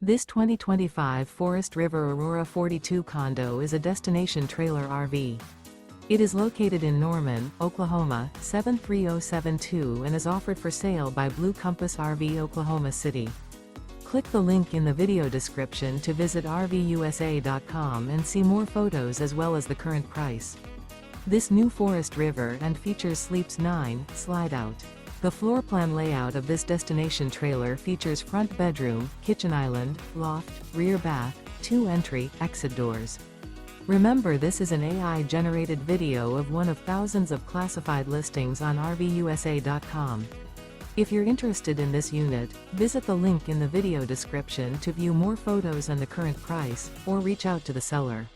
This 2025 Forest River Aurora 42 condo is a destination trailer RV. It is located in Norman, Oklahoma, 73072 and is offered for sale by Blue Compass RV Oklahoma City. Click the link in the video description to visit RVUSA.com and see more photos as well as the current price. This new Forest River and features Sleeps 9, Slideout. The floor plan layout of this destination trailer features front bedroom, kitchen island, loft, rear bath, 2 entry, exit doors. Remember, this is an AI-generated video of one of thousands of classified listings on RVUSA.com. If you're interested in this unit, visit the link in the video description to view more photos and the current price, or reach out to the seller.